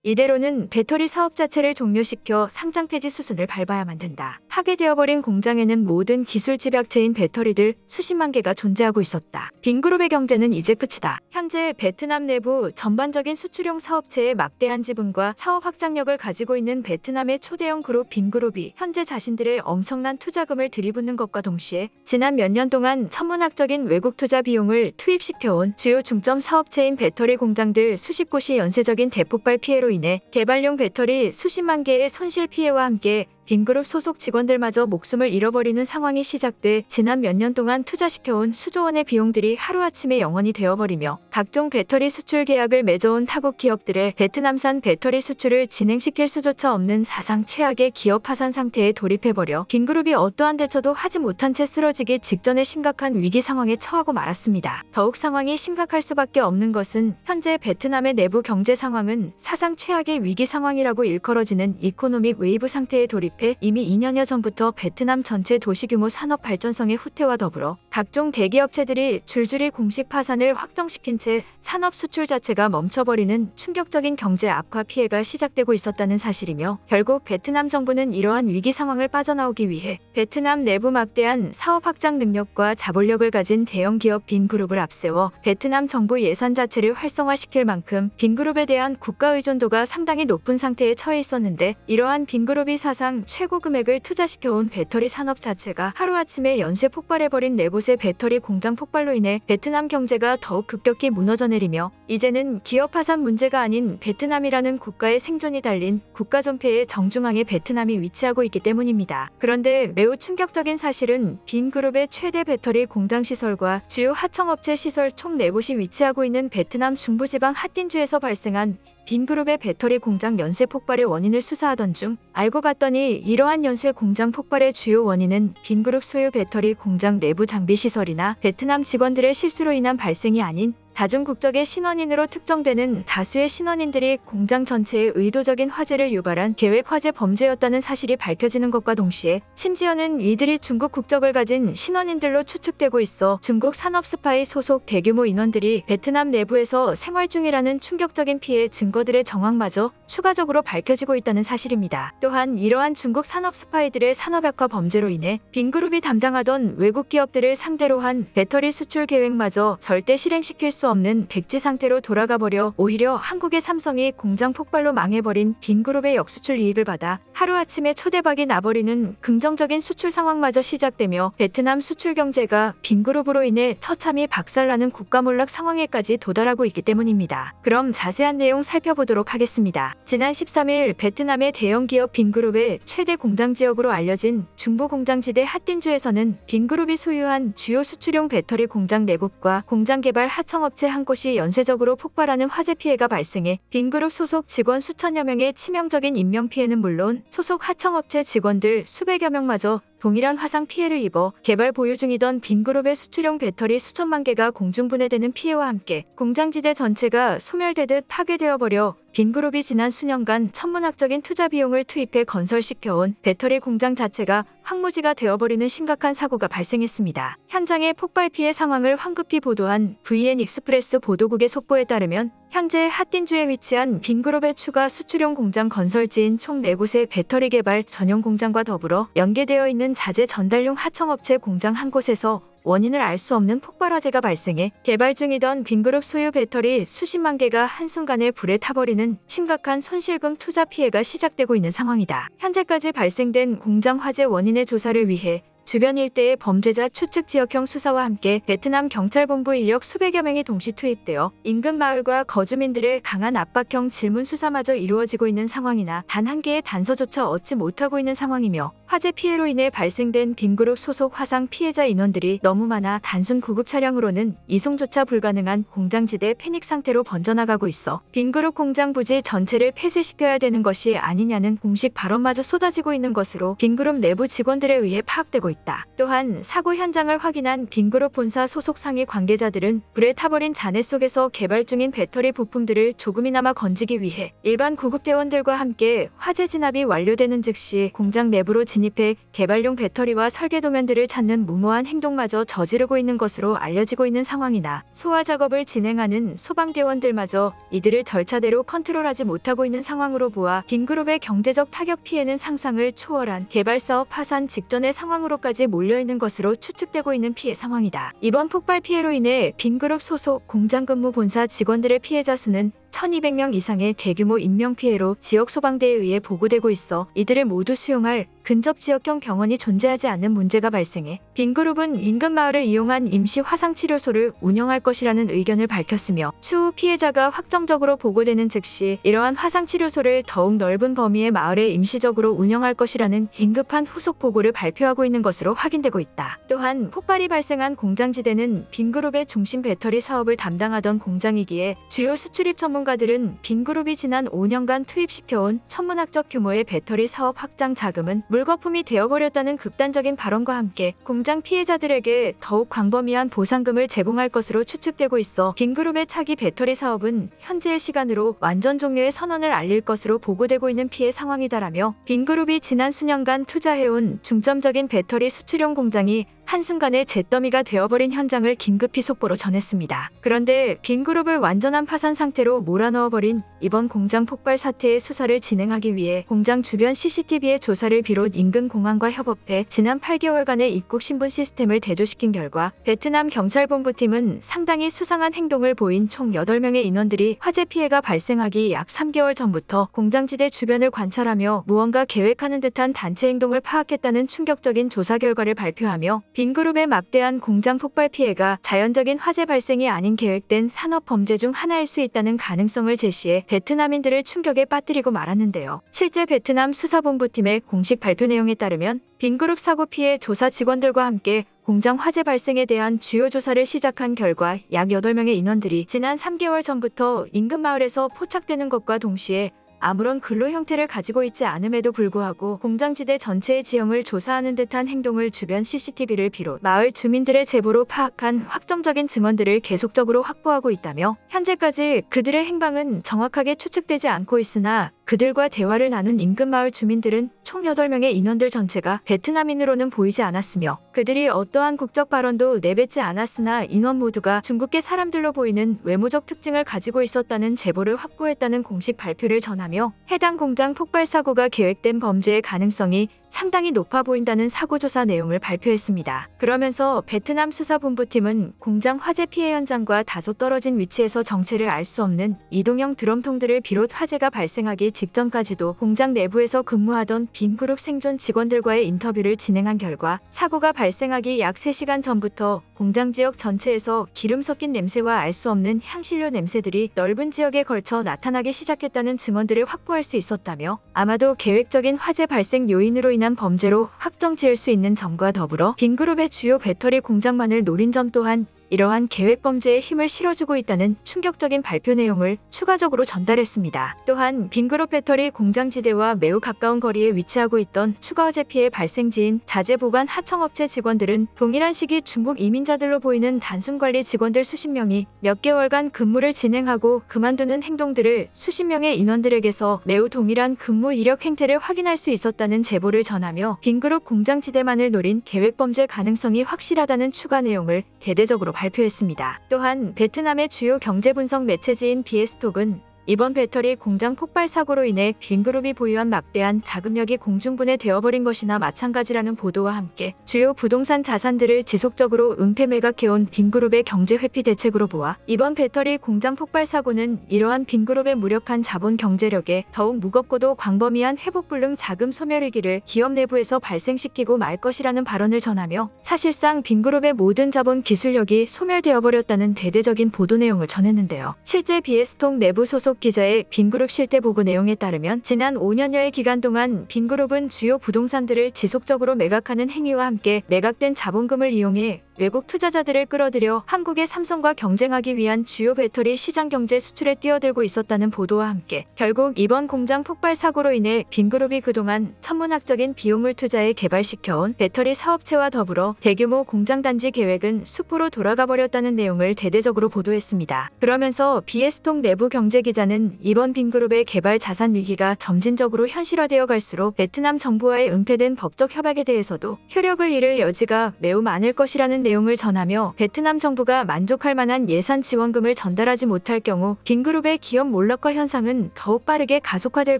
이대로는 배터리 사업 자체를 종료시켜 상장 폐지 수순을 밟아야만 된다. 파괴되어버린 공장에는 모든 기술 집약체인 배터리들 수십만 개가 존재하고 있었다. 빈그룹의 경제는 이제 끝이다. 현재 베트남 내부 전반적인 수출용 사업체의 막대한 지분과 사업 확장력을 가지고 있는 베트남의 초대형 그룹 빈그룹이 현재 자신들의 엄청난 투자금을 들이붓는 것과 동시에 지난 몇 년 동안 천문학적인 외국 투자 비용을 투입시켜온 주요 중점 사업체인 배터리 공장들 수십 곳이 연쇄적인 대폭발 피해로 인해 개발용 배터리 수십만 개의 손실 피해와 함께 빈그룹 소속 직원들마저 목숨을 잃어버리는 상황이 시작돼 지난 몇 년 동안 투자시켜온 수조 원의 비용들이 하루아침에 영원이 되어버리며 각종 배터리 수출 계약을 맺어온 타국 기업들의 베트남산 배터리 수출을 진행시킬 수조차 없는 사상 최악의 기업 파산 상태에 돌입해버려 빈그룹이 어떠한 대처도 하지 못한 채 쓰러지기 직전의 심각한 위기 상황에 처하고 말았습니다. 더욱 상황이 심각할 수밖에 없는 것은 현재 베트남의 내부 경제 상황은 사상 최악의 위기 상황이라고 일컬어지는 이코노믹 웨이브 상태에 돌입해 이미 2년여 전부터 베트남 전체 도시규모 산업 발전성의 후퇴와 더불어 각종 대기업체들이 줄줄이 공식 파산을 확정시킨 채 산업 수출 자체가 멈춰버리는 충격적인 경제 악화 피해가 시작되고 있었다는 사실이며 결국 베트남 정부는 이러한 위기 상황을 빠져나오기 위해 베트남 내부 막대한 사업 확장 능력과 자본력을 가진 대형 기업 빈그룹을 앞세워 베트남 정부 예산 자체를 활성화시킬 만큼 빈그룹에 대한 국가 의존도가 상당히 높은 상태에 처해 있었는데 이러한 빈그룹이 사상 최고 금액을 투자시켜온 배터리 산업 자체가 하루아침에 연쇄 폭발해버린 네봇의 배터리 공장 폭발로 인해 베트남 경제가 더욱 급격히 무너져 내리며 이제는 기업 파산 문제가 아닌 베트남이라는 국가의 생존이 달린 국가 존폐의 정중앙에 베트남이 위치하고 있기 때문입니다. 그런데 매우 충격적인 사실은 빈그룹의 최대 배터리 공장 시설과 주요 하청업체 시설 총 4곳이 위치하고 있는 베트남 중부지방 핫딘주에서 발생한 빈그룹의 배터리 공장 연쇄 폭발의 원인을 수사하던 중 알고 봤더니 이러한 연쇄 공장 폭발의 주요 원인은 빈그룹 소유 배터리 공장 내부 장비 시설이나 베트남 직원들의 실수로 인한 발생이 아닌 다중국적의 신원인으로 특정되는 다수의 신원인들이 공장 전체에 의도적인 화재를 유발한 계획 화재 범죄였다는 사실이 밝혀지는 것과 동시에 심지어는 이들이 중국 국적을 가진 신원인들로 추측되고 있어 중국 산업 스파이 소속 대규모 인원들이 베트남 내부에서 생활 중이라는 충격적인 피해 증거들의 정황마저 추가적으로 밝혀지고 있다는 사실입니다. 또한 이러한 중국 산업 스파이들의 산업약화 범죄로 인해 빈그룹이 담당하던 외국 기업들을 상대로 한 배터리 수출 계획마저 절대 실행시킬 수 없는 백지 상태로 돌아가버려 오히려 한국의 삼성이 공장 폭발로 망해버린 빈그룹의 역수출 이익을 받아 하루아침에 초대박이 나버리는 긍정적인 수출 상황마저 시작되며 베트남 수출 경제가 빈그룹으로 인해 처참히 박살나는 국가몰락 상황에까지 도달하고 있기 때문입니다. 그럼 자세한 내용 살펴보도록 하겠습니다. 지난 13일 베트남의 대형 기업 빈그룹의 최대 공장 지역으로 알려진 중부 공장지대 핫딘주에서는 빈그룹이 소유한 주요 수출용 배터리 공장 내부과 공장 개발 하청업체 한 곳이 연쇄적으로 폭발하는 화재 피해가 발생해 빈그룹 소속 직원 수천여 명의 치명적인 인명피해는 물론 소속 하청업체 직원들 수백여 명마저 동일한 화상 피해를 입어 개발 보유 중이던 빈그룹의 수출용 배터리 수천만 개가 공중분해되는 피해와 함께 공장지대 전체가 소멸되듯 파괴되어버려 빈그룹이 지난 수년간 천문학적인 투자 비용을 투입해 건설시켜온 배터리 공장 자체가 황무지가 되어버리는 심각한 사고가 발생했습니다. 현장의 폭발 피해 상황을 황급히 보도한 VN 익스프레스 보도국의 속보에 따르면 현재 핫딘주에 위치한 빈그룹의 추가 수출용 공장 건설지인 총 4곳의 배터리 개발 전용 공장과 더불어 연계되어 있는 자재 전달용 하청업체 공장 한 곳에서 원인을 알 수 없는 폭발 화재가 발생해 개발 중이던 빈그룹 소유 배터리 수십만 개가 한순간에 불에 타버리는 심각한 손실금 투자 피해가 시작되고 있는 상황이다. 현재까지 발생된 공장 화재 원인의 조사를 위해 주변 일대의 범죄자 추측 지역형 수사와 함께 베트남 경찰본부 인력 수백여 명이 동시 투입되어 인근 마을과 거주민들의 강한 압박형 질문 수사마저 이루어지고 있는 상황이나 단 한 개의 단서조차 얻지 못하고 있는 상황이며 화재 피해로 인해 발생된 빈그룹 소속 화상 피해자 인원들이 너무 많아 단순 구급 차량으로는 이송조차 불가능한 공장지대 패닉 상태로 번져나가고 있어 빈그룹 공장 부지 전체를 폐쇄시켜야 되는 것이 아니냐는 공식 발언마저 쏟아지고 있는 것으로 빈그룹 내부 직원들에 의해 파악되고 있다. 했다. 또한 사고 현장을 확인한 빈그룹 본사 소속 상위 관계자들은 불에 타버린 잔해 속에서 개발 중인 배터리 부품들을 조금이나마 건지기 위해 일반 구급대원들과 함께 화재 진압이 완료되는 즉시 공장 내부로 진입해 개발용 배터리와 설계 도면들을 찾는 무모한 행동마저 저지르고 있는 것으로 알려지고 있는 상황이나 소화 작업을 진행하는 소방대원들마저 이들을 절차대로 컨트롤하지 못하고 있는 상황으로 보아 빈그룹의 경제적 타격 피해는 상상을 초월한 개발사업 파산 직전의 상황으로까지 몰려있는 것으로 추측되고 있는 피해 상황이다. 이번 폭발 피해로 인해 빈그룹 소속 공장 근무 본사 직원들의 피해자 수는 1200명 이상의 대규모 인명피해로 지역 소방대에 의해 보고되고 있어 이들을 모두 수용할 근접 지역형 병원이 존재하지 않는 문제가 발생해 빈그룹은 인근 마을을 이용한 임시 화상치료소를 운영할 것이라는 의견을 밝혔으며 추후 피해자가 확정적으로 보고되는 즉시 이러한 화상치료소를 더욱 넓은 범위의 마을에 임시적으로 운영할 것이라는 긴급한 후속 보고를 발표하고 있는 것으로 확인되고 있다. 또한 폭발이 발생한 공장지대는 빈그룹의 중심 배터리 사업을 담당하던 공장이기에 주요 수출입 전문가들은 빈그룹이 지난 5년간 투입시켜온 천문학적 규모의 배터리 사업 확장 자금은 물거품이 되어버렸다는 극단적인 발언과 함께 공장 피해자들에게 더욱 광범위한 보상금을 제공할 것으로 추측되고 있어 빈그룹의 차기 배터리 사업은 현재의 시간으로 완전 종료의 선언을 알릴 것으로 보고되고 있는 피해 상황이다라며 빈그룹이 지난 수년간 투자해온 중점적인 배터리 수출용 공장이 한순간에 잿더미가 되어버린 현장을 긴급히 속보로 전했습니다. 그런데 빈그룹을 완전한 파산 상태로 몰아넣어버린 이번 공장 폭발 사태의 수사를 진행하기 위해 공장 주변 CCTV의 조사를 비롯 인근 공항과 협업해 지난 8개월간의 입국 신분 시스템을 대조시킨 결과 베트남 경찰본부팀은 상당히 수상한 행동을 보인 총 8명의 인원들이 화재 피해가 발생하기 약 3개월 전부터 공장지대 주변을 관찰하며 무언가 계획하는 듯한 단체 행동을 파악했다는 충격적인 조사 결과를 발표하며 빈그룹의 막대한 공장 폭발 피해가 자연적인 화재 발생이 아닌 계획된 산업 범죄 중 하나일 수 있다는 가능성을 제시해 베트남인들을 충격에 빠뜨리고 말았는데요. 실제 베트남 수사본부팀의 공식 발표 내용에 따르면 빈그룹 사고 피해 조사 직원들과 함께 공장 화재 발생에 대한 주요 조사를 시작한 결과 약 8명의 인원들이 지난 3개월 전부터 인근 마을에서 포착되는 것과 동시에 아무런 근로 형태를 가지고 있지 않음에도 불구하고 공장지대 전체의 지형을 조사하는 듯한 행동을 주변 CCTV를 비롯 마을 주민들의 제보로 파악한 확정적인 증언들을 계속적으로 확보하고 있다며 현재까지 그들의 행방은 정확하게 추측되지 않고 있으나 그들과 대화를 나눈 인근 마을 주민들은 총 8명의 인원들 전체가 베트남인으로는 보이지 않았으며 그들이 어떠한 국적 발언도 내뱉지 않았으나 인원 모두가 중국계 사람들로 보이는 외모적 특징을 가지고 있었다는 제보를 확보했다는 공식 발표를 전하며 해당 공장 폭발 사고가 계획된 범죄의 가능성이 상당히 높아 보인다는 사고조사 내용을 발표했습니다. 그러면서 베트남 수사본부팀은 공장 화재 피해 현장과 다소 떨어진 위치에서 정체를 알 수 없는 이동형 드럼통들을 비롯 화재가 발생하기 직전까지도 공장 내부에서 근무하던 빈그룹 생존 직원들과의 인터뷰를 진행한 결과 사고가 발생하기 약 3시간 전부터 공장 지역 전체에서 기름 섞인 냄새와 알 수 없는 향신료 냄새들이 넓은 지역에 걸쳐 나타나기 시작했다는 증언들을 확보할 수 있었다며 아마도 계획적인 화재 발생 요인으로 인한 범죄로 확정지을 수 있는 점과 더불어 빈그룹의 주요 배터리 공장만을 노린 점 또한 이러한 계획 범죄에 힘을 실어주고 있다는 충격적인 발표 내용을 추가적으로 전달했습니다. 또한 빈그룹 배터리 공장지대와 매우 가까운 거리에 위치하고 있던 추가 화재 피해 발생지인 자재보관 하청업체 직원들은 동일한 시기 중국 이민자들로 보이는 단순관리 직원들 수십 명이 몇 개월간 근무를 진행하고 그만두는 행동들을 수십 명의 인원들에게서 매우 동일한 근무 이력 행태를 확인할 수 있었다는 제보를 전하며 빈그룹 공장지대만을 노린 계획 범죄 가능성이 확실하다는 추가 내용을 대대적으로 발표했습니다. 또한 베트남의 주요 경제 분석 매체지인 비에스톡은 이번 배터리 공장 폭발 사고로 인해 빈그룹이 보유한 막대한 자금력이 공중분해 되어버린 것이나 마찬가지라는 보도와 함께 주요 부동산 자산들을 지속적으로 은폐 매각해온 빈그룹의 경제 회피 대책으로 보아 이번 배터리 공장 폭발 사고는 이러한 빈그룹의 무력한 자본 경제력에 더욱 무겁고도 광범위한 회복불능 자금 소멸위기를 기업 내부에서 발생시키고 말 것이라는 발언을 전하며 사실상 빈그룹의 모든 자본 기술력이 소멸되어버렸다는 대대적인 보도 내용을 전했는데요. 실제 비에스톡 내부 소속 기자의 빈그룹 실태 보고 내용에 따르면 지난 5년여의 기간 동안 빈그룹은 주요 부동산들을 지속적으로 매각하는 행위와 함께 매각된 자본금을 이용해 외국 투자자들을 끌어들여 한국의 삼성과 경쟁하기 위한 주요 배터리 시장 경제 수출에 뛰어들고 있었다는 보도와 함께 결국 이번 공장 폭발 사고로 인해 빈그룹이 그동안 천문학적인 비용을 투자해 개발시켜온 배터리 사업체와 더불어 대규모 공장 단지 계획은 수포로 돌아가 버렸다는 내용을 대대적으로 보도했습니다. 그러면서 BS통 내부 경제기자는 이번 빈그룹의 개발 자산 위기가 점진적으로 현실화되어 갈수록 베트남 정부와의 은폐된 법적 협약에 대해서도 효력을 잃을 여지가 매우 많을 것이라는 내용을 전하며 베트남 정부가 만족할 만한 예산 지원금을 전달하지 못할 경우 빈그룹의 기업 몰락화 현상은 더욱 빠르게 가속화될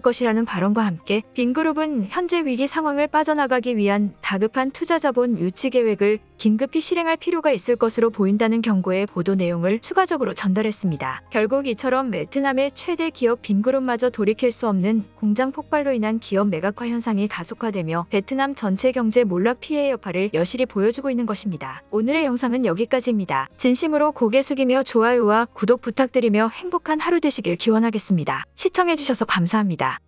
것이라는 발언과 함께 빈그룹은 현재 위기 상황을 빠져나가기 위한 다급한 투자 자본 유치 계획을 긴급히 실행할 필요가 있을 것으로 보인다는 경고의 보도 내용을 추가적으로 전달했습니다. 결국 이처럼 베트남의 최대 기업 빈그룹마저 돌이킬 수 없는 공장 폭발로 인한 기업 매각화 현상이 가속화되며 베트남 전체 경제 몰락 피해의 여파를 여실히 보여주고 있는 것입니다. 오늘의 영상은 여기까지입니다. 진심으로 고개 숙이며 좋아요와 구독 부탁드리며 행복한 하루 되시길 기원하겠습니다. 시청해주셔서 감사합니다.